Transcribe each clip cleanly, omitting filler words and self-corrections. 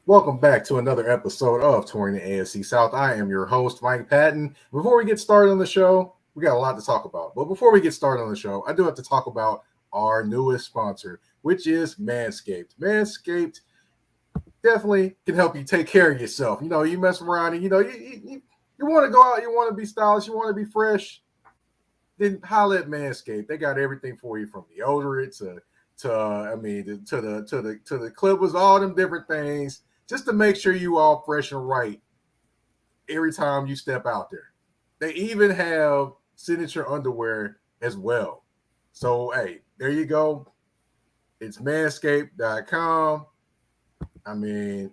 Welcome back to another episode of Touring the AFC South. I am your host, Mike Patton. Before we get started on the show, we got a lot to talk about. But before we get started on the show, I do have to talk about our newest sponsor, which is Manscaped. Manscaped definitely can help you take care of yourself. You know, you mess around and, you want to go out, you want to be stylish, you want to be fresh, then holla at Manscaped. They got everything for you from deodorant to the clippers, all them different things, just to make sure you all fresh and right every time you step out there. They even have signature underwear as well. So hey, there you go. It's manscaped.com. I mean,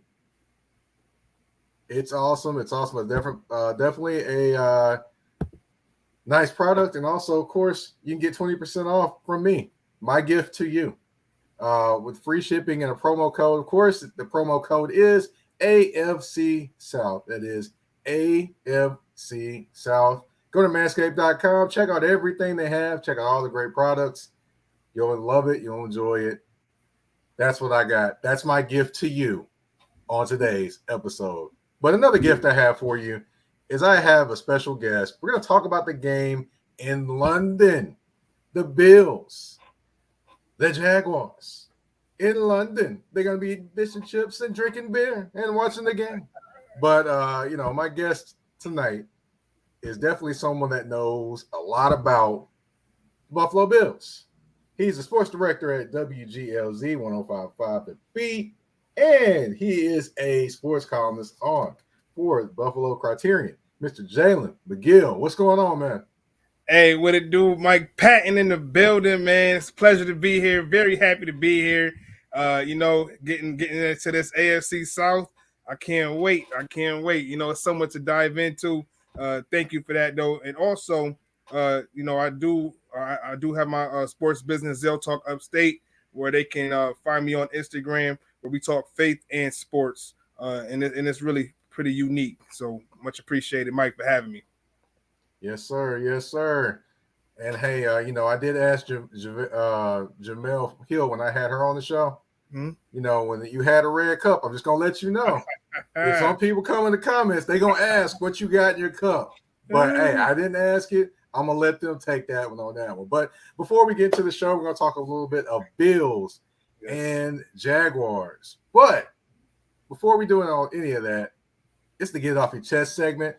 it's awesome. It's awesome. It's definitely a nice product. And also, of course, you can get 20% off from me. My gift to you. With free shipping and a promo code. Of course, the promo code is AFC South. That is AFC South. Go to manscaped.com. Check out everything they have. Check out all the great products. You'll love it. You'll enjoy it. That's what I got. That's my gift to you on today's episode. But another gift I have for you is I have a special guest. We're going to talk about the game in London. The Bills. The Jaguars in London. They're going to be eating fish and chips and drinking beer and watching the game. But, my guest tonight is definitely someone that knows a lot about Buffalo Bills. He's a sports director at WGLZ 105.5 The Beat, and he is a sports columnist for Buffalo Criterion. Mr. Jalen McGill. What's going on, man? Hey, what it do? Mike Patton in the building, man. It's a pleasure to be here. Very happy to be here. Getting into this AFC South. I can't wait. It's so much to dive into. Thank you for that, though. And also, I do have my sports business, Zell Talk Upstate, where they can find me on Instagram, where we talk faith and sports. And it's really pretty unique. So much appreciated, Mike, for having me. Yes, sir. Yes, sir. And hey, I did ask Jamel Hill when I had her on the show. Mm-hmm. When you had a red cup, I'm just gonna let you know. If some people come in the comments, they gonna ask what you got in your cup. But hey, I didn't ask it. I'm gonna let them take that one on that one. But before we get to the show, we're gonna talk a little bit of Bills and Jaguars. But before we do any of that, it's the Get Off Your Chest segment.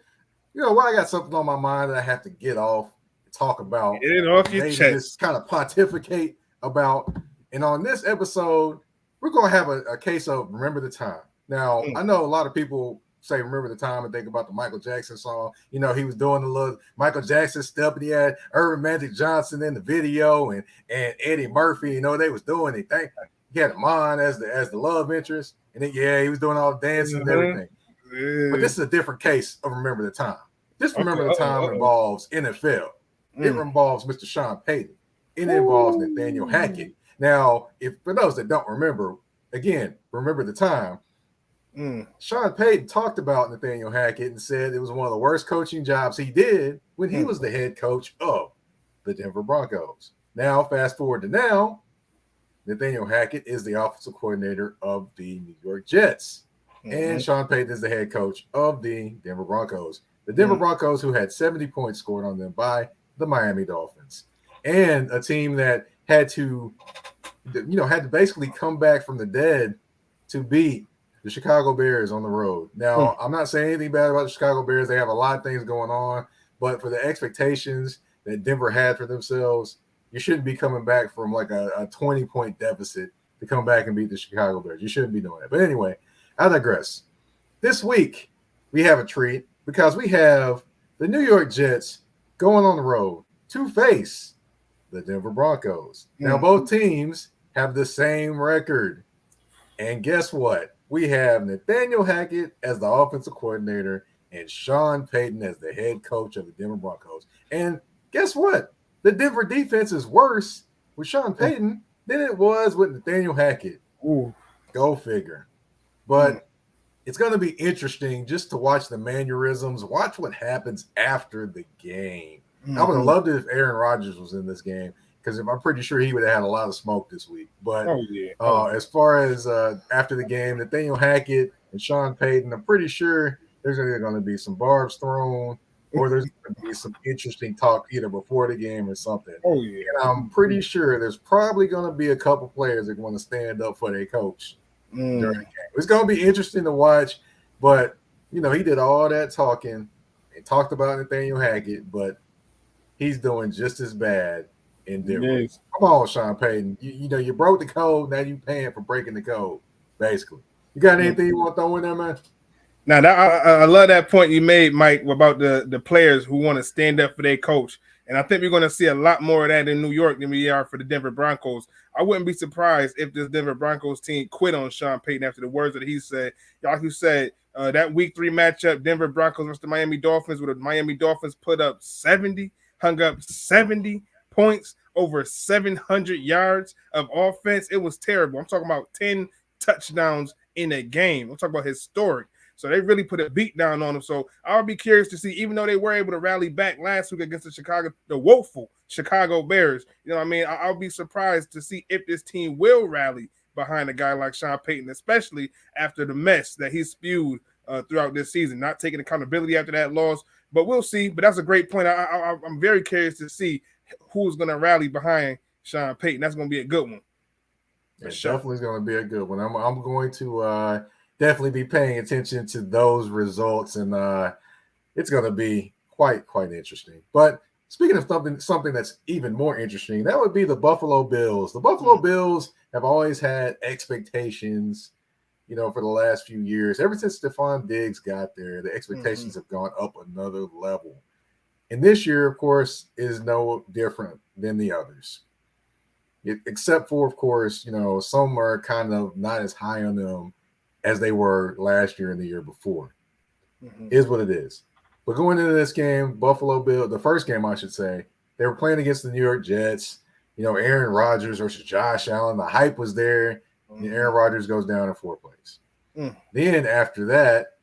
I got something on my mind that I have to get off and talk about. Get it off your chest. Just kind of pontificate about. And on this episode, we're going to have a case of Remember the Time. Now, I know a lot of people say Remember the Time and think about the Michael Jackson song. He was doing the little Michael Jackson stuff, and he had Irvin Magic Johnson in the video and Eddie Murphy. They was doing it. He had Amon as the love interest. And then, he was doing all the dancing and everything. But this is a different case of Remember the Time. This Remember the Time involves NFL. It involves Mr. Sean Payton. It involves Nathaniel Hackett. Now, for those that don't remember, again, Remember the Time, Sean Payton talked about Nathaniel Hackett and said it was one of the worst coaching jobs he did when he was the head coach of the Denver Broncos. Now, fast forward to now, Nathaniel Hackett is the offensive coordinator of the New York Jets. And Sean Payton is the head coach of the Denver Broncos. The Denver Broncos, who had 70 points scored on them by the Miami Dolphins. And a team that had to basically come back from the dead to beat the Chicago Bears on the road. Now, I'm not saying anything bad about the Chicago Bears. They have a lot of things going on. But for the expectations that Denver had for themselves, you shouldn't be coming back from like a 20-point deficit to come back and beat the Chicago Bears. You shouldn't be doing that. But anyway, I digress. This week, we have a treat because we have the New York Jets going on the road to face the Denver Broncos. Now, both teams have the same record. And guess what? We have Nathaniel Hackett as the offensive coordinator and Sean Payton as the head coach of the Denver Broncos. And guess what? The Denver defense is worse with Sean Payton than it was with Nathaniel Hackett. Ooh. Go figure. But it's going to be interesting just to watch the mannerisms, watch what happens after the game. I would have loved it if Aaron Rodgers was in this game because I'm pretty sure he would have had a lot of smoke this week. But as far as after the game, Nathaniel Hackett, and Sean Payton, I'm pretty sure there's either going to be some barbs thrown or there's going to be some interesting talk either before the game or something. Oh yeah. And I'm pretty sure there's probably going to be a couple players that want to stand up for their coach during the game. It's going to be interesting to watch, but he did all that talking and talked about Nathaniel Hackett, but he's doing just as bad in Denver. Yes. Come on, Sean Payton. You broke the code. Now you paying for breaking the code, basically. You got anything you want to throw in there, man? Now, I love that point you made, Mike, about the players who want to stand up for their coach. And I think we're going to see a lot more of that in New York than we are for the Denver Broncos. I wouldn't be surprised if this Denver Broncos team quit on Sean Payton after the words that he said. Like you said, that Week 3 matchup, Denver Broncos versus the Miami Dolphins, where the Miami Dolphins hung up 70 points, over 700 yards of offense. It was terrible. I'm talking about 10 touchdowns in a game. I'm talking about historic. So they really put a beat down on them. So I'll be curious to see, even though they were able to rally back last week against the woeful Chicago Bears, I'll be surprised to see if this team will rally behind a guy like Sean Payton, especially after the mess that he spewed throughout this season, not taking accountability after that loss. But we'll see. But that's a great point. I'm very curious to see who's going to rally behind Sean Payton. That's going to be a good one. It definitely is going to be a good one. I'm going to definitely be paying attention to those results, and it's going to be quite interesting. But speaking of something that's even more interesting, that would be the Buffalo Bills. The Buffalo Bills have always had expectations, for the last few years. Ever since Stephon Diggs got there, the expectations have gone up another level. And this year, of course, is no different than the others. Except for, of course, some are kind of not as high on them as they were last year and the year before. Is what it is. But going into this game, Buffalo Bills, the first game, I should say, they were playing against the New York Jets. Aaron Rodgers versus Josh Allen. The hype was there. And Aaron Rodgers goes down in 4 plays. Then after that,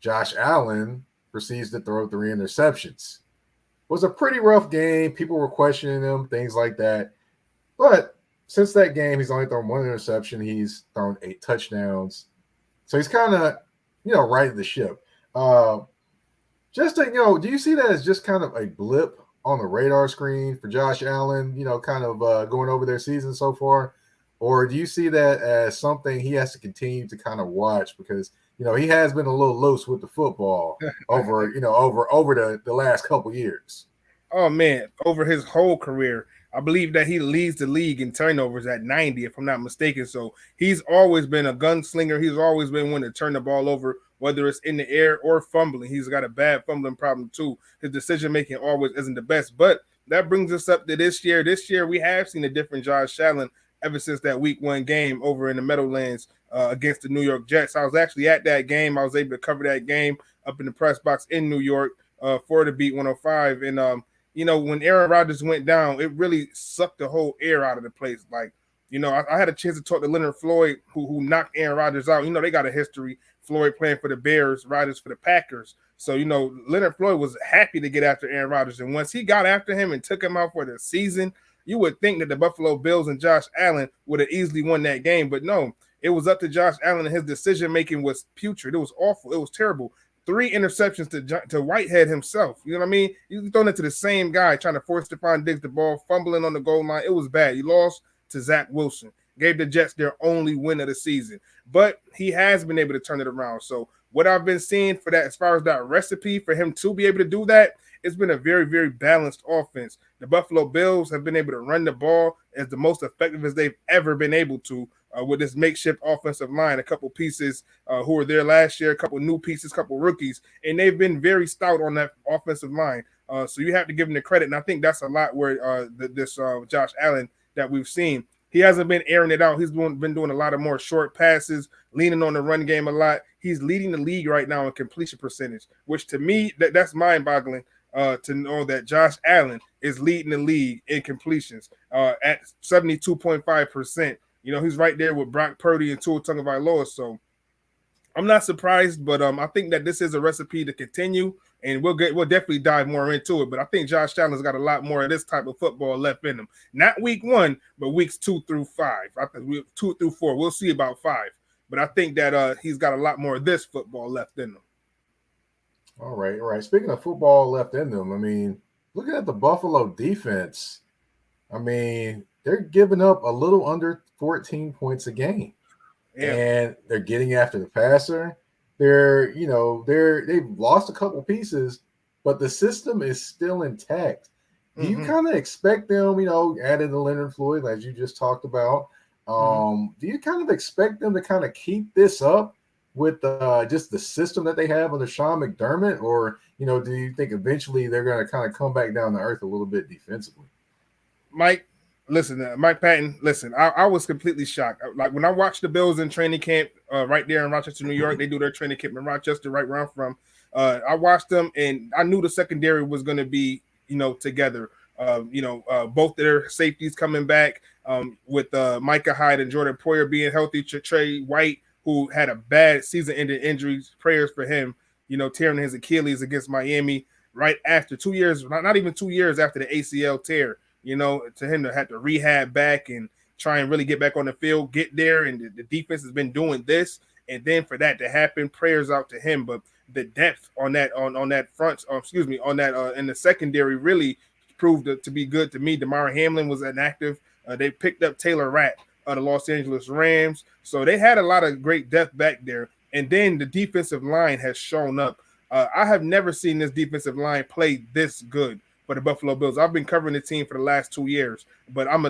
Josh Allen proceeds to throw 3 interceptions. It was a pretty rough game. People were questioning him, things like that. But since that game, he's only thrown 1 interception. He's thrown 8 touchdowns. So he's kind of, righting the ship. Do you see that as just kind of a blip on the radar screen for Josh Allen, kind of going over their season so far? Or do you see that as something he has to continue to kind of watch because, he has been a little loose with the football over the last couple years? Oh, man, over his whole career. I believe that he leads the league in turnovers at 90, if I'm not mistaken. So he's always been a gunslinger. He's always been one to turn the ball over, whether it's in the air or fumbling. He's got a bad fumbling problem too. His decision-making always isn't the best. But that brings us up to this year. This year, we have seen a different Josh Allen ever since that Week 1 game over in the Meadowlands against the New York Jets. I was actually at that game. I was able to cover that game up in the press box in New York for the Beat 105. And when Aaron Rodgers went down, it really sucked the whole air out of the place. Like, I had a chance to talk to Leonard Floyd, who knocked Aaron Rodgers out. They got a history. Floyd playing for the Bears, Rodgers for the Packers. So, Leonard Floyd was happy to get after Aaron Rodgers. And once he got after him and took him out for the season, you would think that the Buffalo Bills and Josh Allen would have easily won that game. But no, it was up to Josh Allen, and his decision-making was putrid. It was awful. It was terrible. 3 interceptions to Whitehead himself. You know what I mean? You throwing it to the same guy, trying to force Stephon Diggs the ball, fumbling on the goal line. It was bad. He lost to Zach Wilson. Gave the Jets their only win of the season. But he has been able to turn it around. So what I've been seeing for that, as far as that recipe for him to be able to do that, it's been a very, very balanced offense. The Buffalo Bills have been able to run the ball as the most effective as they've ever been able to with this makeshift offensive line, a couple pieces who were there last year, a couple new pieces, a couple rookies, and they've been very stout on that offensive line. So you have to give them the credit, and I think that's a lot where this Josh Allen that we've seen. He hasn't been airing it out. He's been doing a lot of more short passes, leaning on the run game a lot. He's leading the league right now in completion percentage, which to me, that's mind-boggling to know that Josh Allen is leading the league in completions at 72.5%. He's right there with Brock Purdy and Tua Tagovailoa. So I'm not surprised, but I think that this is a recipe to continue, and we'll definitely dive more into it. But I think Josh Allen's got a lot more of this type of football left in him. Not Week 1, but weeks 2 through 5. I think 2 through 4. We'll see about 5. but I think that he's got a lot more of this football left in him. All right, all right. Speaking of football left in them, I mean, looking at the Buffalo defense, I mean, they're giving up a little under 14 points a game. Yeah. And they're getting after the passer. They've lost a couple pieces, but the system is still intact. Do you kind of expect them, added the Leonard Floyd, as you just talked about? Do you kind of expect them to kind of keep this up with just the system that they have under Sean McDermott? Or, do you think eventually they're going to kind of come back down to earth a little bit defensively? Mike Patton, listen, I was completely shocked. Like when I watched the Bills in training camp right there in Rochester, New York, they do their training camp in Rochester, right where I'm from. I watched them, and I knew the secondary was going to be, together. Both their safeties coming back with Micah Hyde and Jordan Poyer being healthy. Trey White, who had a bad season-ending injury, prayers for him, tearing his Achilles against Miami right after 2 years, not even 2 years after the ACL tear. To him to have to rehab back and try and really get back on the field, get there, and the defense has been doing this, and then for that to happen, prayers out to him. But the depth on that front, in the secondary really proved to be good to me. Damar Hamlin was inactive. They picked up Taylor Rapp of the Los Angeles Rams, so they had a lot of great depth back there. And then the defensive line has shown up. I have never seen this defensive line play this good for the Buffalo Bills. I've been covering the team for the last 2 years, but I'm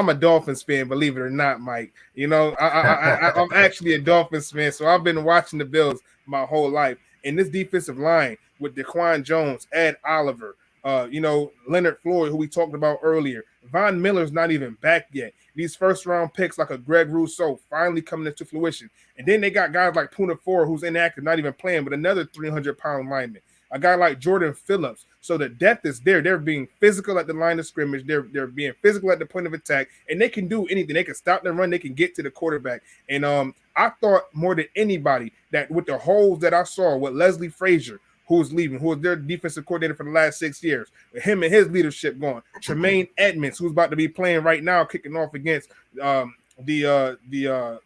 a Dolphins fan, believe it or not, Mike. I'm actually a Dolphins fan, so I've been watching the Bills my whole life. And this defensive line with DeQuan Jones, Ed Oliver, Leonard Floyd, who we talked about earlier. Von Miller's not even back yet. These first-round picks like a Greg Rousseau finally coming into fruition. And then they got guys like Puna Ford, who's inactive, not even playing, but another 300-pound lineman. A guy like Jordan Phillips. So the depth is there. They're being physical at the line of scrimmage. They're being physical at the point of attack, and they can do anything. They can stop the run. They can get to the quarterback. And I thought more than anybody that with the holes that I saw with Leslie Frazier, who's leaving, who was their defensive coordinator for the last 6 years, with him and his leadership going, Tremaine Edmonds, who's about to be playing right now, kicking off against the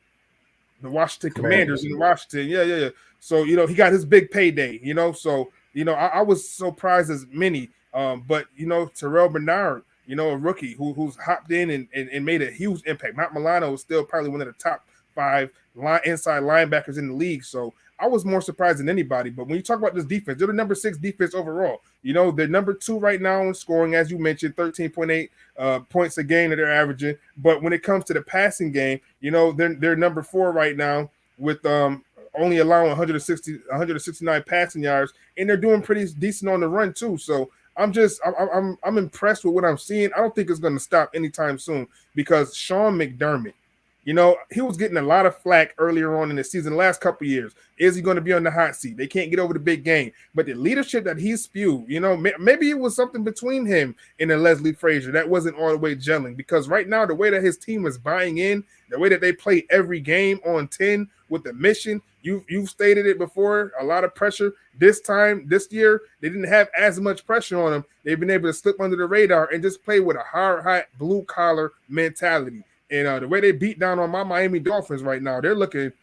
Washington Commanders in Washington. Yeah. So he got his big payday. So. I was surprised as many, but Terrell Bernard, a rookie who's hopped in and made a huge impact. Matt Milano is still probably one of the top 5 inside linebackers in the league. So I was more surprised than anybody. But when you talk about this defense, they're the number 6 defense overall. They're number 2 right now in scoring, as you mentioned, 13.8 points a game that they're averaging. But when it comes to the passing game, they're number 4 right now with only allowing 169 passing yards, and they're doing pretty decent on the run too. So I'm impressed with what I'm seeing. I don't think it's going to stop anytime soon because Sean McDermott, he was getting a lot of flack earlier on in the season, the last couple of years. Is he going to be on the hot seat? They can't get over the big game. But the leadership that he spewed, maybe it was something between him and the Leslie Frazier that wasn't all the way gelling, because right now, the way that his team is buying in, the way that they play every game on 10 with the mission, you've stated it before, a lot of pressure. This year, they didn't have as much pressure on them. They've been able to slip under the radar and just play with a hard blue-collar mentality. And the way they beat down on my Miami Dolphins right now, they're looking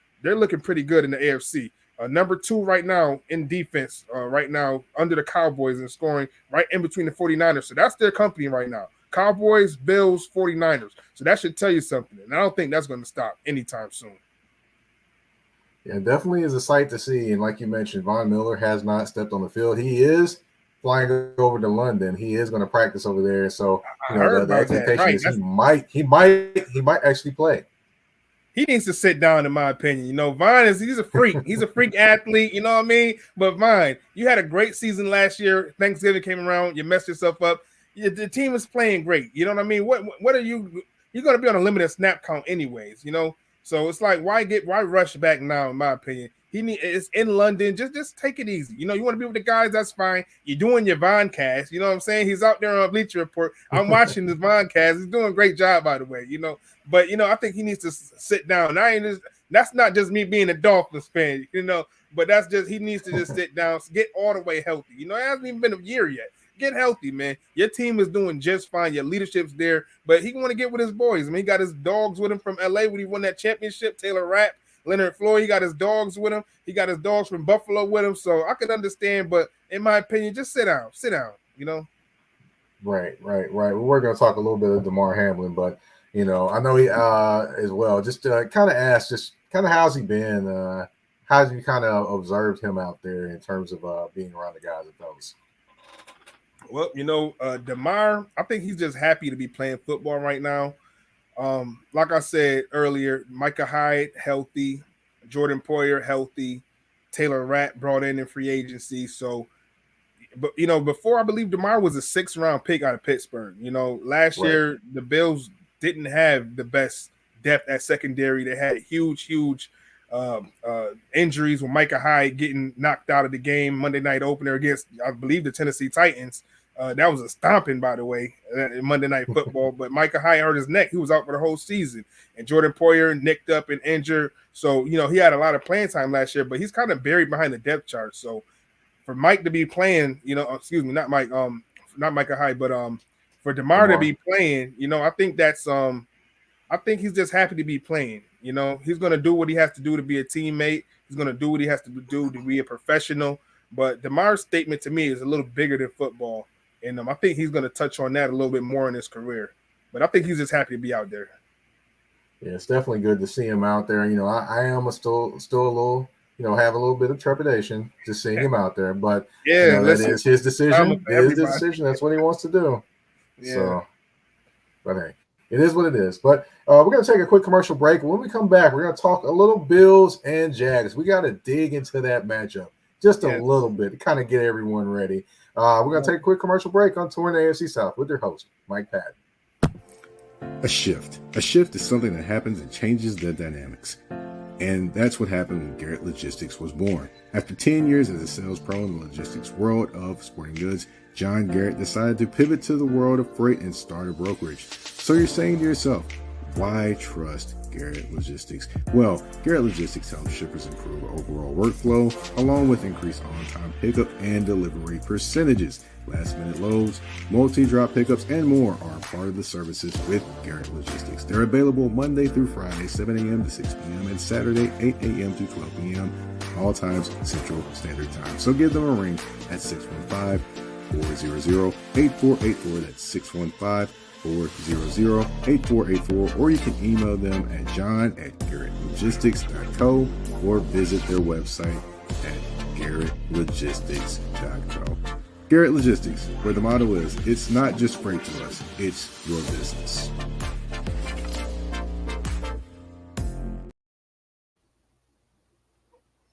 pretty good in the AFC. Number 2 right now in defense, right now under the Cowboys and scoring right in between the 49ers. So that's their company right now. Cowboys, Bills, 49ers. So that should tell you something. And I don't think that's going to stop anytime soon. Yeah, definitely is a sight to see. And like you mentioned, Von Miller has not stepped on the field. He is flying over to London. He is going to practice over there. So the expectation is he might actually play. He needs to sit down, in my opinion. Von he's a freak. He's a freak athlete. You know what I mean? But Von, you had a great season last year. Thanksgiving came around. You messed yourself up. The team is playing great. You know what I mean? What are you? You're going to be on a limited snap count anyways. So it's like, why rush back now? In my opinion, it's in London. Just take it easy. You want to be with the guys. That's fine. You're doing your Von cast. You know what I'm saying? He's out there on Bleacher Report. I'm watching this Von cast. He's doing a great job, by the way. But I think he needs to sit down. That's not just me being a Dolphins fan. But that's just he needs to just sit down, get all the way healthy. It hasn't even been a year yet. Get healthy, man. Your team is doing just fine. Your leadership's there, but he want to get with his boys. I mean, he got his dogs with him from LA when he won that championship. Taylor Rapp, Leonard Floyd. He got his dogs with him. He got his dogs from Buffalo with him. So I can understand, but in my opinion, just sit down. Right. Well, we're going to talk a little bit of DeMar Hamlin, but I know he as well. Just kind of ask, just kind of how's he been? How's you kind of observed him out there in terms of being around the guys at those? Well, DeMar, I think he's just happy to be playing football right now. Like I said earlier, Micah Hyde healthy, Jordan Poyer healthy, Taylor Rapp brought in free agency. So, but before, I believe DeMar was a 6th round pick out of Pittsburgh. Last year the Bills didn't have the best depth at secondary. They had huge injuries with Micah Hyde getting knocked out of the game Monday night opener against, I believe, the Tennessee Titans. That was a stomping, by the way, in Monday Night Football. But Micah Hyde hurt his neck. He was out for the whole season. And Jordan Poyer nicked up and injured. So, he had a lot of playing time last year, but he's kind of buried behind the depth chart. So for Mike to be playing, not Micah Hyde, but for DeMar to be playing, I think that's I think he's just happy to be playing. He's going to do what he has to do to be a teammate. He's going to do what he has to do to be a professional. But DeMar's statement to me is a little bigger than football. And I think he's going to touch on that a little bit more in his career. But I think he's just happy to be out there. Yeah, it's definitely good to see him out there. I am still a little, have a little bit of trepidation just seeing him out there. But that is his decision. It is his decision. That's what he wants to do. Yeah. So, but hey, it is what it is. But we're going to take a quick commercial break. When we come back, we're going to talk a little Bills and Jags. We got to dig into that matchup just a little bit to kind of get everyone ready. We're going to take a quick commercial break on Touring the AFC South with your host, Mike Patton. A shift. A shift is something that happens and changes the dynamics. And that's what happened when Garrett Logistics was born. After 10 years as a sales pro in the logistics world of sporting goods, John Garrett decided to pivot to the world of freight and start a brokerage. So you're saying to yourself, why trust Garrett Logistics? Well, Garrett Logistics helps shippers improve overall workflow, along with increased on-time pickup and delivery percentages. Last-minute loads, multi-drop pickups, and more are part of the services with Garrett Logistics. They're available Monday through Friday, 7 a.m. to 6 p.m., and Saturday, 8 a.m. to 12 p.m., all times Central Standard Time. So give them a ring at 615-400-8484. That's 615-400-8484, or you can email them at john@garrettlogistics.co or visit their website at garrettlogistics.co. Garrett Logistics, where the motto is, it's not just freight to us, it's your business.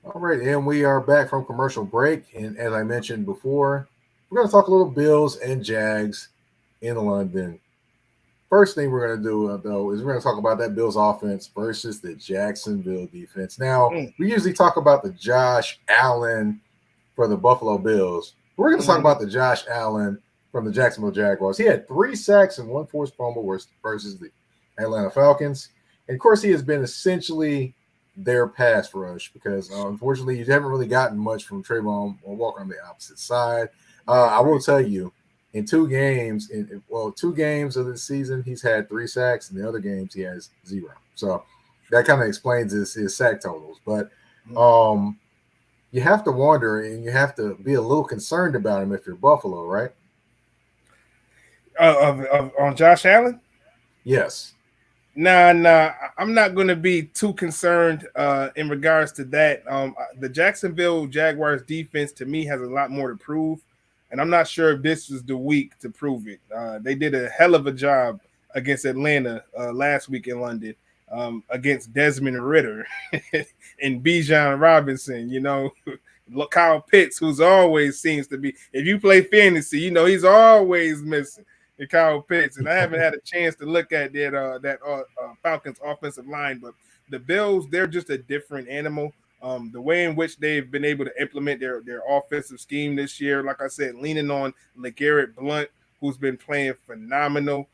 All right, and we are back from commercial break. And as I mentioned before, we're going to talk a little Bills and Jags in London. First thing we're going to do, though, is we're going to talk about that Bills offense versus the Jacksonville defense. Now, we usually talk about the Josh Allen for the Buffalo Bills. We're going to talk about the Josh Allen from the Jacksonville Jaguars. He had 3 sacks and 1 forced fumble versus the Atlanta Falcons. And, of course, he has been essentially their pass rush because, unfortunately, you haven't really gotten much from Trayvon Walker on the opposite side. I will tell you, in 2 games, 2 games of the season, he's had 3 sacks, and the other games he has 0. So that kind of explains his sack totals. But you have to wonder, and you have to be a little concerned about him if you're Buffalo, right? On Josh Allen? Yes. Nah. I'm not going to be too concerned in regards to that. The Jacksonville Jaguars defense, to me, has a lot more to prove. And I'm not sure if this is the week to prove it. They did a hell of a job against Atlanta last week in London against Desmond Ridder and Bijan Robinson. Kyle Pitts, who's always seems to be. If you play fantasy, he's always missing. Kyle Pitts, and I haven't had a chance to look at that Falcons offensive line, but the Bills, they're just a different animal. The way in which they've been able to implement their offensive scheme this year, like I said, leaning on LeGarrette Blount, who's been playing phenomenal.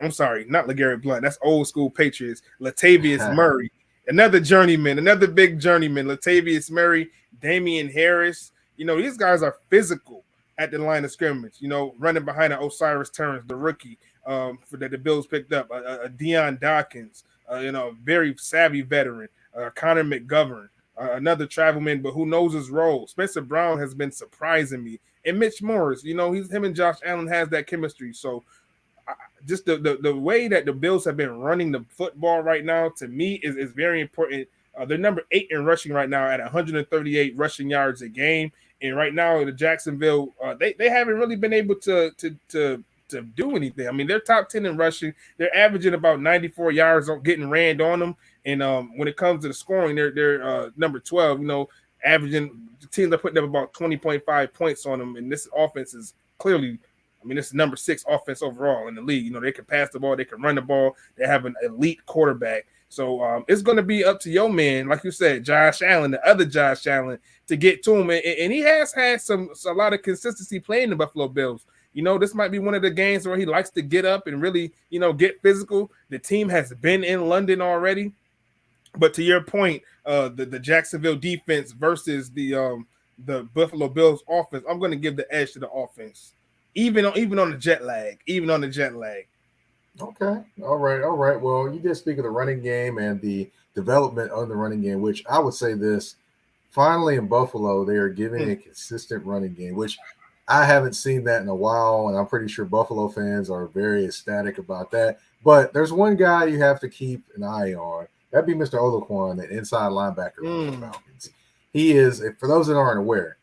I'm sorry, not LeGarrette Blount. That's old school Patriots. Latavius Murray, another journeyman, another big journeyman. Latavius Murray, Damian Harris. These guys are physical at the line of scrimmage, running behind an Osiris Turns, the rookie that the Bills picked up, a Deion Dawkins, a very savvy veteran, Connor McGovern, another travelman, but who knows his role. Spencer Brown has been surprising me. And Mitch Morris, him and Josh Allen has that chemistry. So just the way that the Bills have been running the football right now, to me, is very important. They're number 8 in rushing right now at 138 rushing yards a game. And right now, the Jacksonville, they haven't really been able to do anything. I mean, they're top 10 in rushing. They're averaging about 94 yards on getting ran on them. And when it comes to the scoring, they're number 12. Averaging teams are putting up about 20.5 points on them. And this offense is clearly, this is number 6 offense overall in the league. They can pass the ball, they can run the ball. They have an elite quarterback. So it's going to be up to your man, like you said, Josh Allen, the other Josh Allen, to get to him. And he has had a lot of consistency playing the Buffalo Bills. This might be one of the games where he likes to get up and really, get physical. The team has been in London already. But to your point, the Jacksonville defense versus the Buffalo Bills offense, I'm going to give the edge to the offense, even on the jet lag. Okay. All right. Well, you did speak of the running game and the development of the running game, which I would say this. Finally, in Buffalo, they are giving a consistent running game, which I haven't seen that in a while, and I'm pretty sure Buffalo fans are very ecstatic about that. But there's one guy you have to keep an eye on. That'd be Mr. Olaquan, the inside linebacker for the Falcons. He is, for those that aren't aware,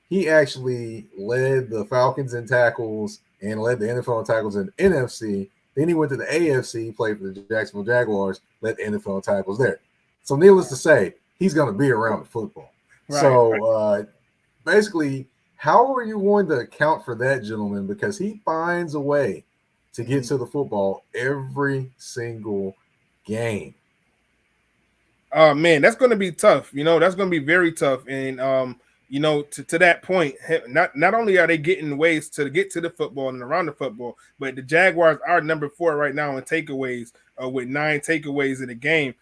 he actually led the Falcons in tackles and led the NFL in tackles in NFC. Then he went to the AFC, played for the Jacksonville Jaguars, led the NFL in tackles there. So needless to say, he's going to be around the football. Right. Basically, how are you going to account for that gentleman? Because he finds a way to get to the football every single game. Oh, man, that's going to be tough. That's going to be very tough. And, to that point, not only are they getting ways to get to the football and around the football, but the Jaguars are number 4 right now in takeaways with 9 takeaways in the game,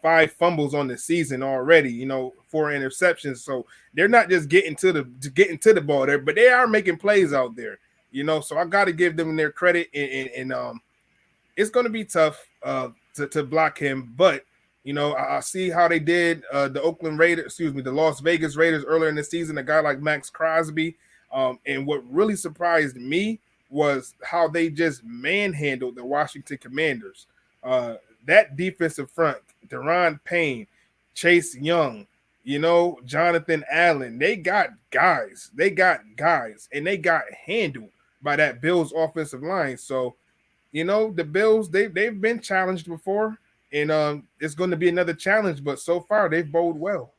5 fumbles on the season already, 4 interceptions. So they're not just getting to the ball there, but they are making plays out there, so I got to give them their credit. And it's going to be tough to block him, but I see how they did the Las Vegas Raiders earlier in the season, a guy like Max Crosby. And what really surprised me was how they just manhandled the Washington Commanders. That defensive front, Deron Payne, Chase Young, Jonathan Allen, they got guys, and they got handled by that Bills offensive line. So, the Bills, they've been challenged before. And it's going to be another challenge, but so far they've bowled well.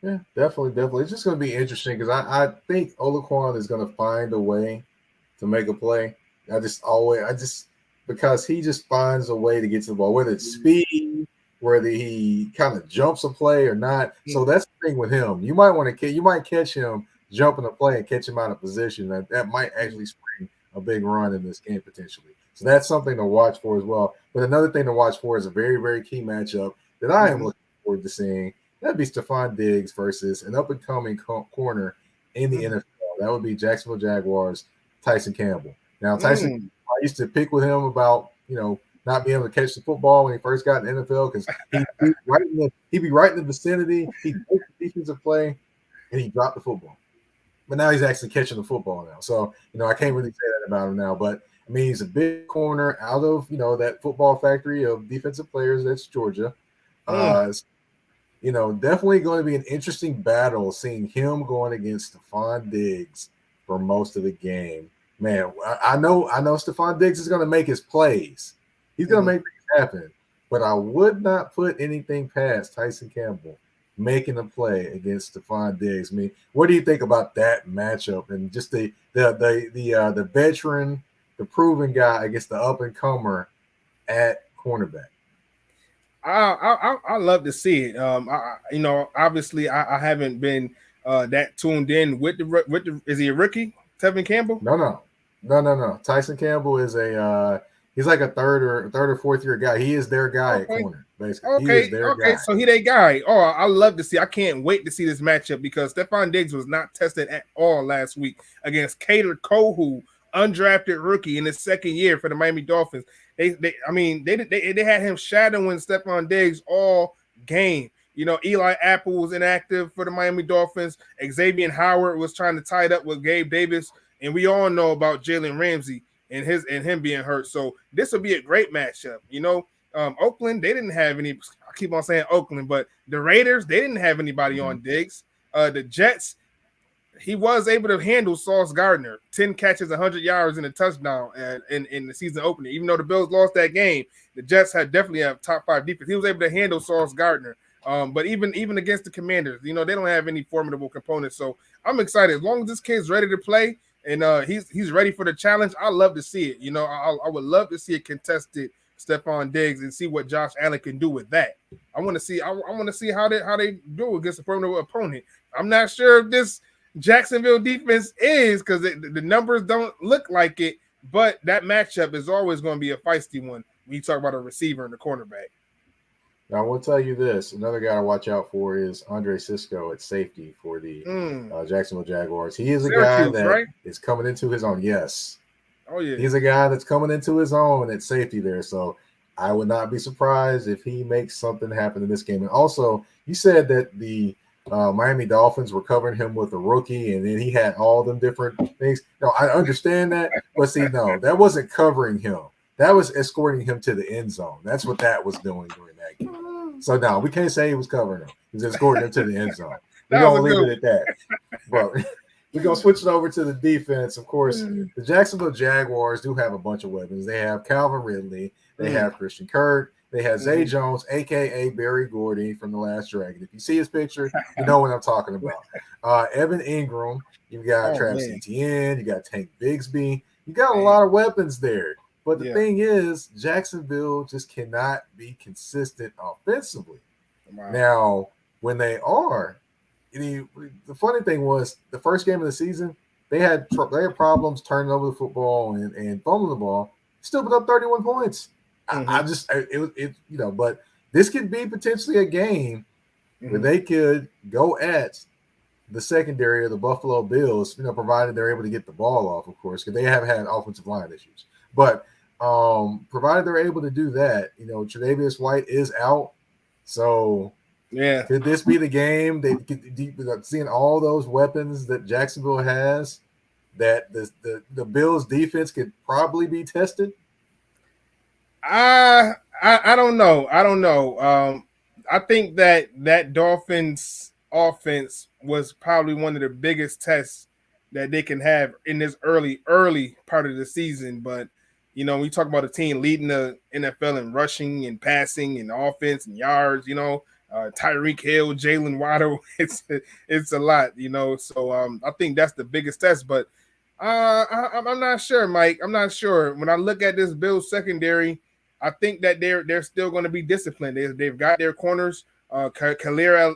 Yeah, definitely. It's just going to be interesting because I think Olaquan is going to find a way to make a play. Because he just finds a way to get to the ball, whether it's speed, whether he kind of jumps a play or not. So that's the thing with him. You might catch him jumping a play and catch him out of position. That might actually spring a big run in this game potentially. So that's something to watch for as well. But another thing to watch for is a very, very key matchup that I am looking forward to seeing. That'd be Stephon Diggs versus an up-and-coming corner in the NFL. That would be Jacksonville Jaguars, Tyson Campbell. Now, Tyson, I used to pick with him about, not being able to catch the football when he first got in the NFL because he'd be right in the vicinity. He'd make the defensive play, and he dropped the football. But now he's actually catching the football now. So, I can't really say that about him now. But, he's a big corner out of, that football factory of defensive players. That's Georgia. Definitely going to be an interesting battle seeing him going against Stephon Diggs for most of the game. Man, I know Stephon Diggs is going to make his plays. He's going to make things happen. But I would not put anything past Tyson Campbell making a play against Stephon Diggs. What do you think about that matchup and just the veteran, the proven guy against the up-and-comer at cornerback? I love to see it. Obviously I haven't been that tuned in with the is he a rookie, Tevin Campbell? No. Tyson Campbell is he's like a third or fourth year guy. He is their guy at corner, basically. Okay, so he their guy. Oh, I love to see. I can't wait to see this matchup because Stephon Diggs was not tested at all last week against Kader Kohu, undrafted rookie in his second year for the Miami Dolphins. They had him shadowing Stephon Diggs all game. You know, Eli Apple was inactive for the Miami Dolphins. Xavier Howard was trying to tie it up with Gabe Davis, and we all know about Jalen Ramsey and him being hurt. So this will be a great matchup. You know, Oakland, they didn't have any. I keep on saying Oakland, but the Raiders, they didn't have anybody on Diggs. The Jets, he was able to handle Sauce Gardner, 10 catches, 100 yards, and a touchdown in the season opener. Even though the Bills lost that game, the Jets had definitely have top 5 defense. He was able to handle Sauce Gardner. But even against the Commanders, you know, they don't have any formidable components. So I'm excited. As long as this kid's ready to play and he's ready for the challenge, I love to see it. You know, I would love to see a contested Stephon Diggs and see what Josh Allen can do with that. I want to see how they do against a formidable opponent. I'm not sure if this Jacksonville defense is, because the numbers don't look like it, but that matchup is always going to be a feisty one when you talk about a receiver and a cornerback. Now, I will tell you this. Another guy to watch out for is Andre Cisco at safety for the Jacksonville Jaguars. He is a guy that is coming into his own. Yes. Oh, yeah. He's a guy that's coming into his own at safety there. So I would not be surprised if he makes something happen in this game. And also, you said that the Miami Dolphins were covering him with a rookie, and then he had all them different things. No, I understand that. But see, no, that wasn't covering him. That was escorting him to the end zone. That's what that was doing during that game. So, no, we can't say he was covering him. He was escorting him to the end zone. We're going to leave it at that. But we're going to switch it over to the defense. Of course, the Jacksonville Jaguars do have a bunch of weapons. They have Calvin Ridley. They have Christian Kirk. They have Zay Jones, a.k.a. Barry Gordy from The Last Dragon. If you see his picture, you know what I'm talking about. Evan Ingram. You got Travis Etienne. You got Tank Bigsby. You got a lot of weapons there. But the thing is, Jacksonville just cannot be consistent offensively. Wow. Now, when they are, the funny thing was the first game of the season, they had problems turning over the football and fumbling the ball. Still put up 31 points. But this could be potentially a game where they could go at the secondary of the Buffalo Bills, you know, provided they're able to get the ball off, of course, because they have had offensive line issues. But provided they're able to do that, you know, Tre'Davious White is out. So could this be the game they could, seeing all those weapons that Jacksonville has, that the Bills defense could probably be tested? I don't know. I think that Dolphins offense was probably one of the biggest tests that they can have in this early part of the season. But, you know, we talk about a team leading the NFL in rushing and passing and offense and yards, you know, Tyreek Hill, Jalen Waddle, it's a lot, you know. So I think that's the biggest test. But I'm not sure, Mike. I'm not sure. When I look at this Bills secondary, I think that they're still going to be disciplined. They've got their corners, Khair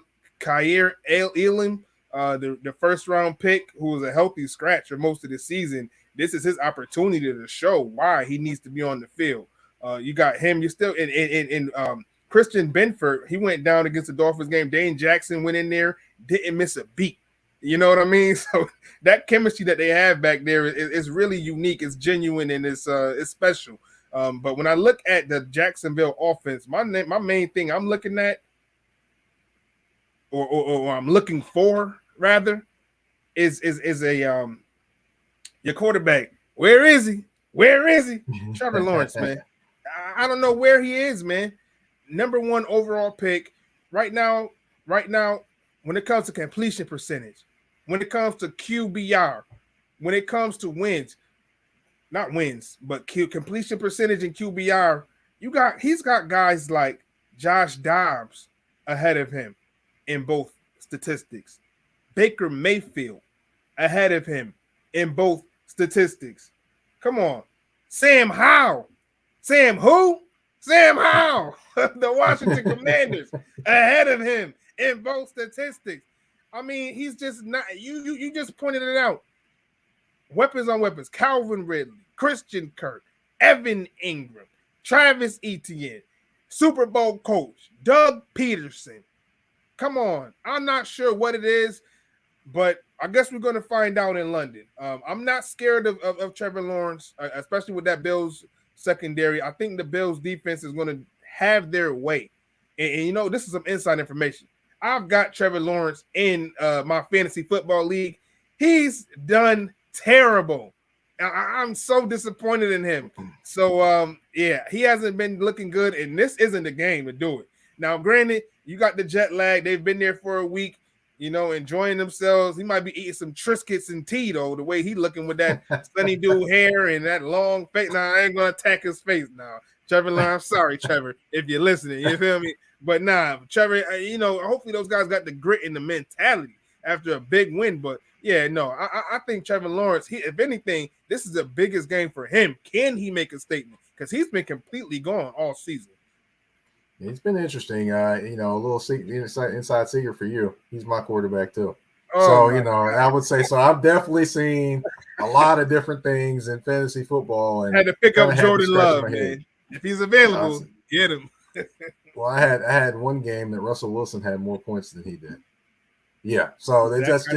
Elam, the first round pick, who was a healthy scratch for most of the season. This is his opportunity to show why he needs to be on the field. You got him. You still in Christian Benford. He went down against the Dolphins game. Dane Jackson went in there, didn't miss a beat. You know what I mean? So that chemistry that they have back there is really unique. It's genuine and it's special. But when I look at the Jacksonville offense, my main thing I'm looking at, or I'm looking for rather, is your quarterback. Where is he? Trevor Lawrence, man. I don't know where he is, man. Number 1 overall pick right now. When it comes to completion percentage, when it comes to QBR, when it comes to wins. Not wins, but completion percentage and QBR. He's got guys like Josh Dobbs ahead of him in both statistics. Baker Mayfield ahead of him in both statistics. Come on. Sam Howell. Sam who? Sam Howell. The Washington Commanders ahead of him in both statistics. I mean, he's just not you just pointed it out. Weapons on weapons. Calvin Ridley, Christian Kirk, Evan Ingram, Travis Etienne, Super Bowl coach, Doug Peterson. Come on. I'm not sure what it is, but I guess we're going to find out in London. I'm not scared of Trevor Lawrence, especially with that Bills secondary. I think the Bills defense is going to have their way. And this is some inside information. I've got Trevor Lawrence in my fantasy football league. He's done terrible. I'm so disappointed in him. So, he hasn't been looking good, and this isn't the game to do it. Now, granted, you got the jet lag. They've been there for a week, enjoying themselves. He might be eating some Triscuits and tea, though, the way he looking with that Sunny Dew hair and that long face. Now, I ain't going to attack his face now. Trevor Lawrence, I'm sorry, Trevor, if you're listening. You feel me? But nah, Trevor, hopefully those guys got the grit and the mentality after a big win. But yeah, no, I think Trevor Lawrence, if anything, this is the biggest game for him. Can he make a statement? Because he's been completely gone all season. It's been interesting. A little inside secret for you. He's my quarterback too. Oh, so, I would say so. I've definitely seen a lot of different things in fantasy football. And had to pick up Jordan Love, man. If he's available, get him. Well, I had one game that Russell Wilson had more points than he did. Yeah, so they just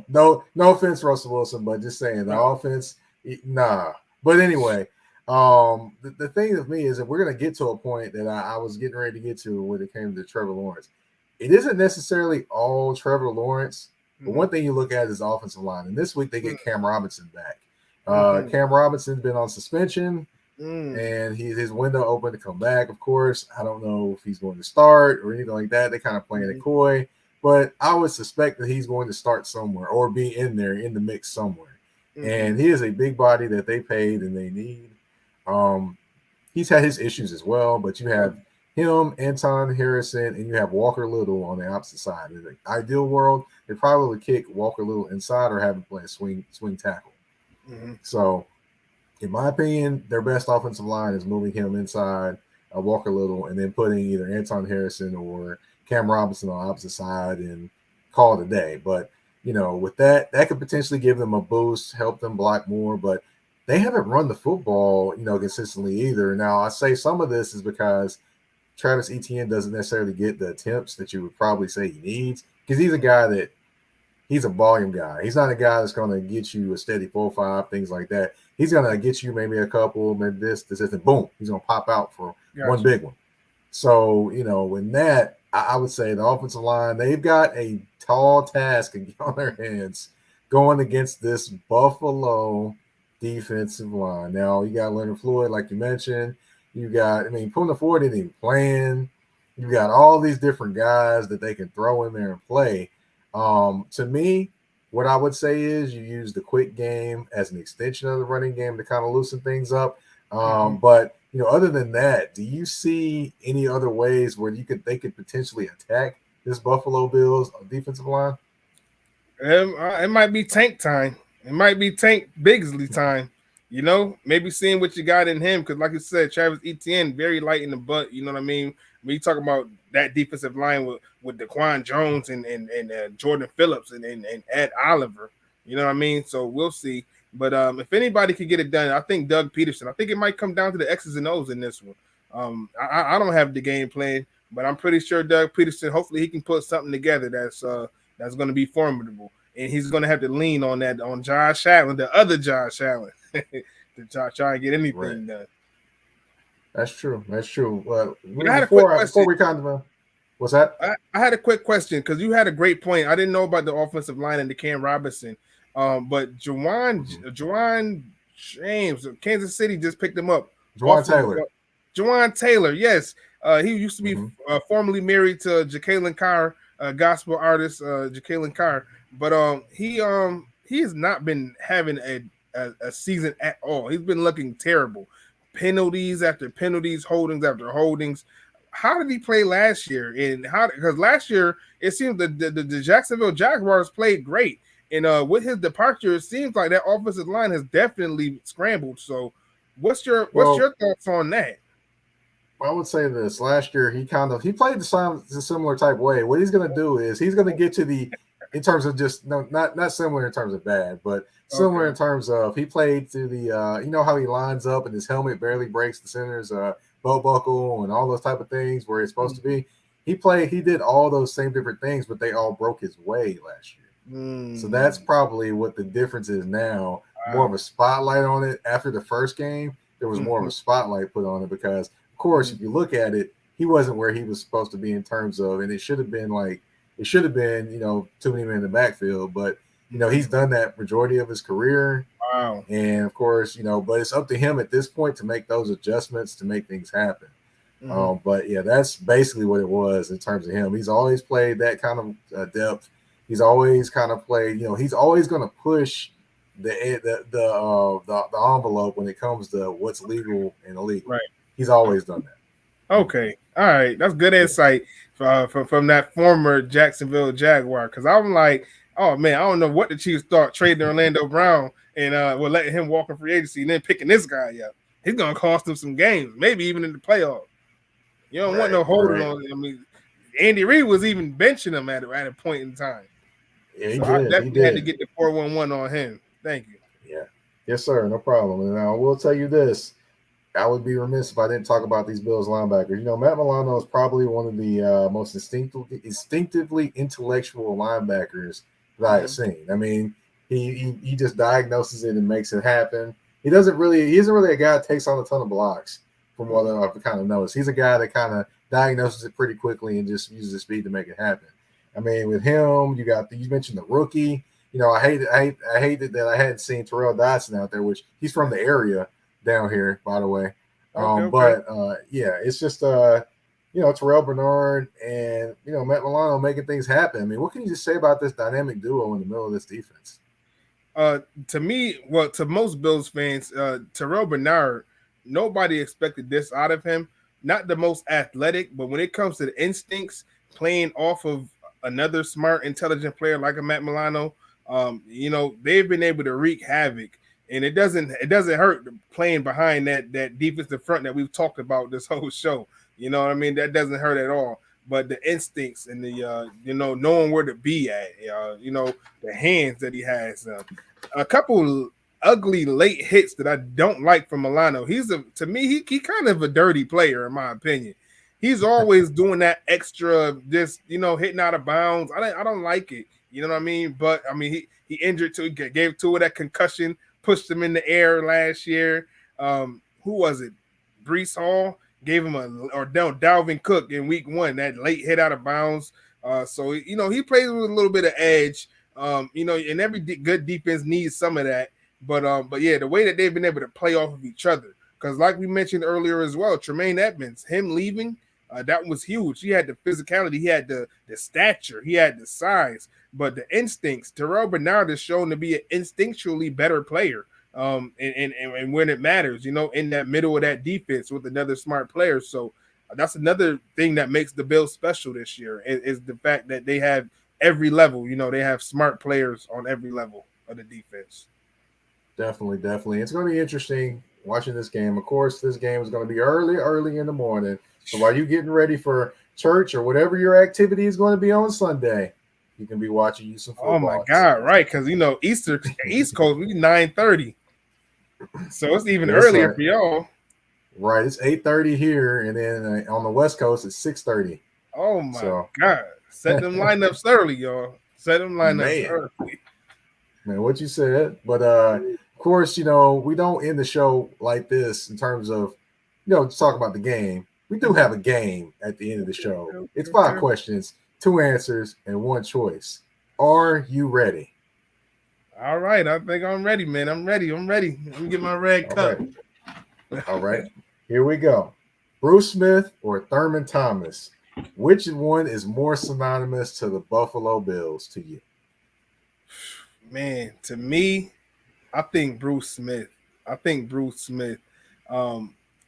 no offense, Russell Wilson, but just saying the offense, nah. But anyway, the thing with me is that we're gonna get to a point that I was getting ready to get to when it came to Trevor Lawrence. It isn't necessarily all Trevor Lawrence, but one thing you look at is the offensive line. And this week they get Cam Robinson back. Cam Robinson's been on suspension. And his window open to come back. Of course, I don't know if he's going to start or anything like that. They're kind of playing it coy, but I would suspect that he's going to start somewhere or be in there in the mix somewhere. And he is a big body that they paid and they need. He's had his issues as well, but you have him, Anton Harrison, and you have Walker Little on the opposite side. In the ideal world, they probably would kick Walker Little inside or have him play a swing tackle. So, in my opinion, their best offensive line is moving him inside, Walker Little, and then putting either Anton Harrison or Cam Robinson on the opposite side and call it a day. But, with that could potentially give them a boost, help them block more. But they haven't run the football, consistently either. Now, I say some of this is because Travis Etienne doesn't necessarily get the attempts that you would probably say he needs, because he's a guy that he's a volume guy. He's not a guy that's going to get you a steady 4-5, things like that. He's going to get you maybe a couple, maybe this, and boom, he's going to pop out for one big one. So, in that, I would say the offensive line, they've got a tall task on their hands going against this Buffalo defensive line. Now, you got Leonard Floyd, like you mentioned. You got, Puna Ford isn't even playing. You got all these different guys that they can throw in there and play. To me, what I would say is you use the quick game as an extension of the running game to kind of loosen things up. But other than that, do you see any other ways where they could potentially attack this Buffalo Bills defensive line? It might be tank time. It might be Tank Bigsley time. Maybe seeing what you got in him, because like you said, Travis Etienne very light in the butt. You know what I mean? When you talk about that defensive line with Daquan Jones and Jordan Phillips and Ed Oliver, you know what I mean? So we'll see. But if anybody can get it done, I think Doug Peterson. I think it might come down to the X's and O's in this one. I don't have the game plan, but I'm pretty sure Doug Peterson, hopefully he can put something together that's going to be formidable. And he's going to have to lean on Josh Allen, the other Josh Allen, to try and get anything done. That's true. Before we kind of what's that? I had a quick question because you had a great point. I didn't know about the offensive line and the Cam Robinson, but Juwan James of Kansas City just picked him up. Juwan Taylor, yes. He used to be formerly married to Jacqueline Carr, gospel artist Jacqueline Carr, but he has not been having a season at all. He's been looking terrible. Penalties after penalties, holdings after holdings. How did he play last year? And because last year it seems that the Jacksonville Jaguars played great, and with his departure, it seems like that offensive line has definitely scrambled. So, what's your thoughts on that? I would say this: last year he played the similar type way. What he's going to do is he's going to get to in terms of just not similar in terms of bad, but similar in terms of he played to the how he lines up and his helmet barely breaks the center's belt buckle and all those type of things where it's supposed to be. He did all those same different things, but they all broke his way last year. So that's probably what the difference is now. More of a spotlight on it. After the first game, there was more of a spotlight put on it because, of course, if you look at it, he wasn't where he was supposed to be in terms of, and it should have been, too many men in the backfield. But he's done that majority of his career. Wow. And of course, but it's up to him at this point to make those adjustments to make things happen. But yeah, that's basically what it was in terms of him. He's always played that kind of depth. He's always kind of played, he's always going to push the envelope when it comes to what's legal and illegal. Right. He's always done that. Okay. All right. That's good insight from that former Jacksonville Jaguar. Because I'm like, oh man, I don't know what the Chiefs thought trading Orlando Brown and letting him walk in free agency and then picking this guy up. He's gonna cost them some games, maybe even in the playoffs. You don't want no holding on. I mean, Andy Reid was even benching him at a point in time. Yeah, he so did. I definitely had to get the 411 on him. Thank you. Yeah. Yes, sir. No problem. And I will tell you this. I would be remiss if I didn't talk about these Bills linebackers. Matt Milano is probably one of the most instinctively intellectual linebackers that I have seen. I mean, he just diagnoses it and makes it happen. He isn't really a guy that takes on a ton of blocks, from what I've kind of noticed. He's a guy that kind of diagnoses it pretty quickly and just uses his speed to make it happen. I mean, with him, you mentioned the rookie. I hated that I hadn't seen Terrell Dodson out there, which he's from the area down here, by the way. Okay. But it's just Terrell Bernard and Matt Milano making things happen. I mean, what can you just say about this dynamic duo in the middle of this defense? To me, well, to most Bills fans, Terrell Bernard, nobody expected this out of him. Not the most athletic, but when it comes to the instincts, playing off of another smart, intelligent player like a Matt Milano, they've been able to wreak havoc. And it doesn't hurt playing behind that defensive front that we've talked about this whole show. You know what I mean? That doesn't hurt at all. But the instincts and the knowing where to be at, the hands that he has, a couple ugly late hits that I don't like from Milano. To me he kind of a dirty player in my opinion. He's always doing that extra, just hitting out of bounds. I don't like it. You know what I mean? But I mean he injured to gave Tua that concussion. Pushed him in the air last year. Who was it? Breece Hall gave him Dalvin Cook in week 1, that late hit out of bounds. So he plays with a little bit of edge. And every good defense needs some of that. But yeah, the way that they've been able to play off of each other, because like we mentioned earlier as well, Tremaine Edmonds, him leaving, that was huge. He had the physicality, he had the stature, he had the size. But the instincts, Terrell Bernard is shown to be an instinctually better player. And when it matters, in that middle of that defense with another smart player. So that's another thing that makes the Bills special this year is the fact that they have every level. They have smart players on every level of the defense. Definitely. It's going to be interesting watching this game. Of course, this game is going to be early in the morning. So while you're getting ready for church or whatever your activity is going to be on Sunday, you can be watching you some football. Oh my God, right? Because East Coast, we 9:30, so it's even earlier for y'all. Right, it's 8:30 here, and then on the West Coast it's 6:30. Oh my God! Set them lineups early, y'all. Set them lineups early. Man, what you said, but of course, we don't end the show like this in terms of to talk about the game. We do have a game at the end of the show. It's 5 questions. 2 answers and 1 choice. Are you ready? All right. I think I'm ready, man. I'm ready. Let me get my red cup. All right. Here we go. Bruce Smith or Thurman Thomas? Which one is more synonymous to the Buffalo Bills to you? Man, to me, I think Bruce Smith.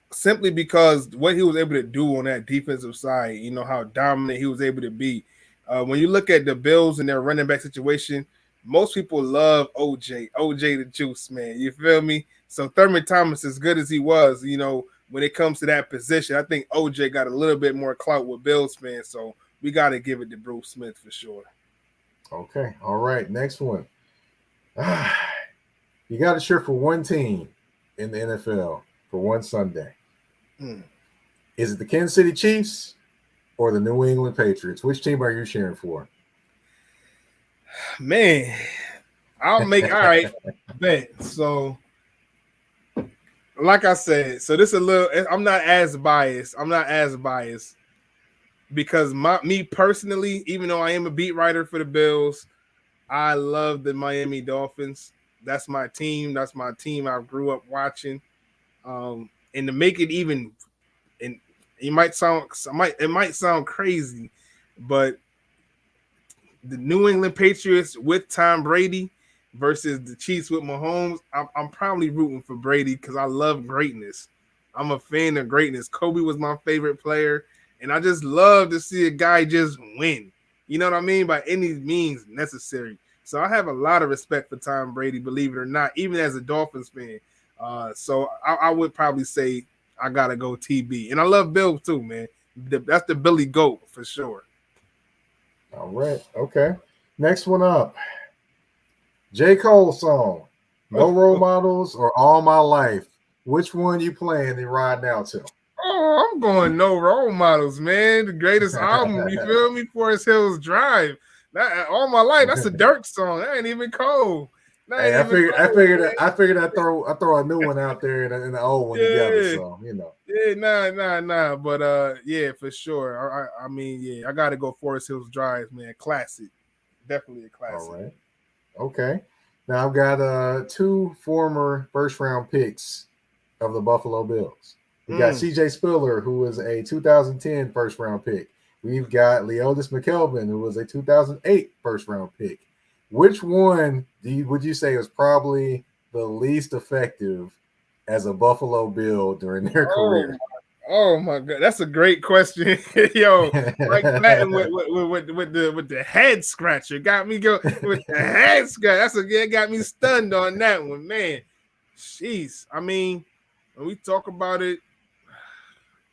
Simply because what he was able to do on that defensive side, how dominant he was able to be. When you look at the Bills and their running back situation, most people love OJ the Juice, man. You feel me? So Thurman Thomas, as good as he was, when it comes to that position, I think OJ got a little bit more clout with Bills fans. So we got to give it to Bruce Smith for sure. Okay. All right. Next one. You got to cheer for one team in the NFL for one Sunday. Is it the Kansas City Chiefs or the New England Patriots? Which team are you cheering for? Man, I'll make all right. Bet. So, like I said, so this is a little. I'm not as biased. because me personally, even though I am a beat writer for the Bills, I love the Miami Dolphins. That's my team. That's my team I grew up watching. And to make it even, and it might sound crazy, but the New England Patriots with Tom Brady versus the Chiefs with Mahomes, I'm probably rooting for Brady because I love greatness. I'm a fan of greatness. Kobe was my favorite player, and I just love to see a guy just win. You know what I mean? By any means necessary. So I have a lot of respect for Tom Brady, believe it or not, even as a Dolphins fan. So I would probably say I gotta go TB, and I love Bill too, man. That's the Billy Goat for sure. All right. Okay. Next one up. J. Cole song. No Role Models or All My Life. Which one you playing and riding out to? Oh, I'm going No Role Models, man. The greatest album, you feel me? Forest Hills Drive. That All My Life, that's a Dirk song. That ain't even cold. Hey, I figured I throw a new one out there and the old one together. So Yeah, nah. But yeah, for sure. I mean, yeah, I gotta go Forest Hills Drive, man. Classic. Definitely a classic. All right. Okay. Now I've got 2 former first round picks of the Buffalo Bills. We got CJ Spiller, who was a 2010 first round pick. We've got Leodis McKelvin, who was a 2008 first round pick. Which one would you say was probably the least effective as a Buffalo Bill during their career? Oh my God, that's a great question. Yo, Mike Patton with the head scratcher got me go with the head scratch. It got me stunned on that one, man. Jeez, I mean, when we talk about it,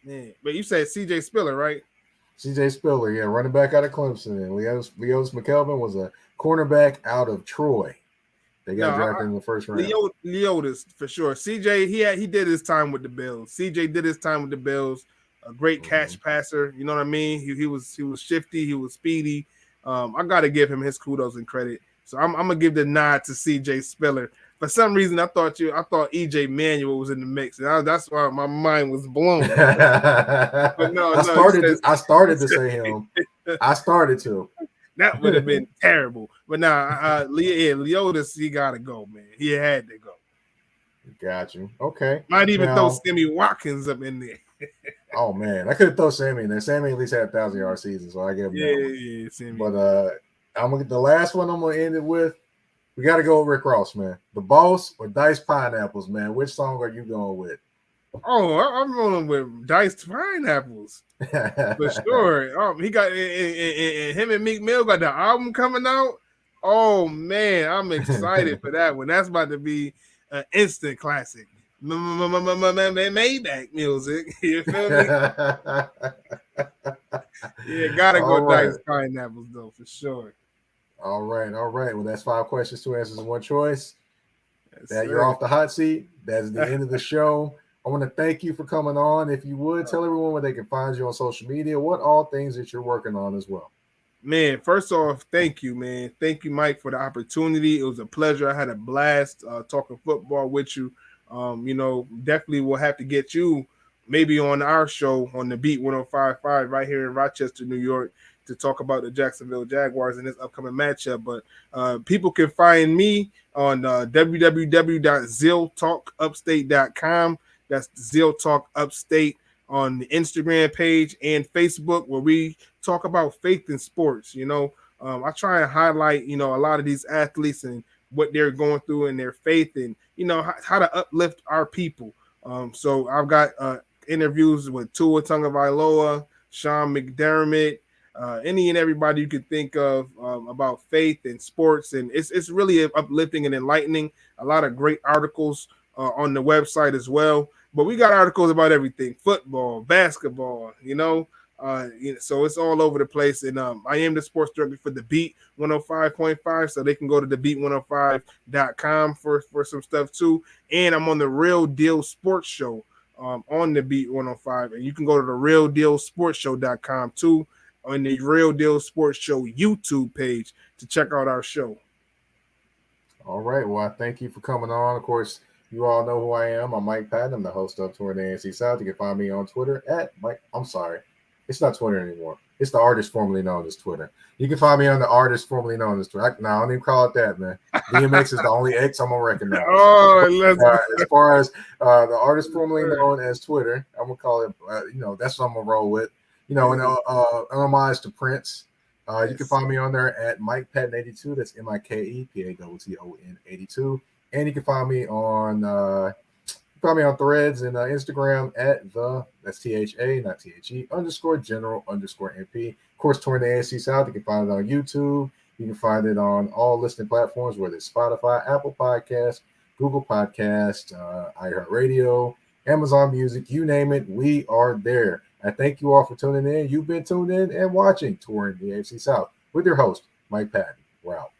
man. But you said CJ Spiller, right? CJ Spiller, yeah, running back out of Clemson, and Leodis McKelvin was a cornerback out of Troy. They got drafted in the first round. Leodis for sure. CJ, he did his time with the Bills. CJ did his time with the Bills. A great catch passer. You know what I mean? He was shifty. He was speedy. I got to give him his kudos and credit. So I'm gonna give the nod to CJ Spiller. For some reason, I thought EJ Manuel was in the mix. And that's why my mind was blown. But no, I started to say him. I started to. That would have been terrible. But now, Leodis, he got to go, man. He had to go. Got you. Okay. Might even throw Sammy Watkins up in there. Oh, man. I could have thrown Sammy in there. Sammy at least had a 1,000-yard season, so I give him that one. Yeah, Sammy. But I'm going to get the last one I'm going to end it with. We got to go with Rick Ross, man. The Boss or Diced Pineapples, man. Which song are you going with? Oh, I'm rolling with Diced Pineapples. For sure. He got him and Meek Mill got the album coming out. Oh man, I'm excited for that one. That's about to be an instant classic. Maybach music. You feel me? Yeah, gotta go Diced Pineapples though, for sure. All right. Well, that's 5 questions, 2 answers, and 1 choice. You're off the hot seat. That's the end of the show. I want to thank you for coming on. If you would, tell everyone where they can find you on social media, what all things that you're working on as well. Man, first off, thank you, man. Thank you, Mike, for the opportunity. It was a pleasure. I had a blast talking football with you. Definitely we'll have to get you maybe on our show on the Beat 105.5 right here in Rochester, New York, to talk about the Jacksonville Jaguars in this upcoming matchup. But people can find me on www.zilltalkupstate.com. That's Zill Talk Upstate on the Instagram page and Facebook, where we talk about faith in sports. I try and highlight, a lot of these athletes and what they're going through in their faith and, how to uplift our people. So I've got interviews with Tua Tagovailoa, Sean McDermott, any and everybody you could think of about faith and sports. And it's really uplifting and enlightening. A lot of great articles on the website as well. But we got articles about everything: football, basketball, so it's all over the place. And I am the sports director for the Beat 105.5, so they can go to the beat105.com for some stuff too. And I'm on the Real Deal Sports Show on the Beat 105, and you can go to the realdealsportshow.com too, on the Real Deal Sports Show YouTube page to check out our show. All right. Well, I thank you for coming on. Of course, you all know who I am. I'm Mike Patton. I'm the host of Touring the ANC South. You can find me on Twitter at Mike. I'm sorry. It's not Twitter anymore. It's the artist formerly known as Twitter. You can find me on the artist formerly known as Twitter. No, I don't even call it that, man. DMX is the only X I'm gonna recognize. As far as the artist formerly known as Twitter, I'm gonna call it. That's what I'm gonna roll with. And an homage to Prince. You can find me on there at Mike Patton 82. That's MikePatton 82. And you can find me on Threads and Instagram at that's THA, not THE, _general_MP. Of course, touring the AFC South. You can find it on YouTube. You can find it on all listening platforms, whether it's Spotify, Apple Podcasts, Google Podcasts, iHeartRadio, Amazon Music, you name it, we are there. I thank you all for tuning in. You've been tuned in and watching Touring the AFC South with your host, Mike Patton. We're out.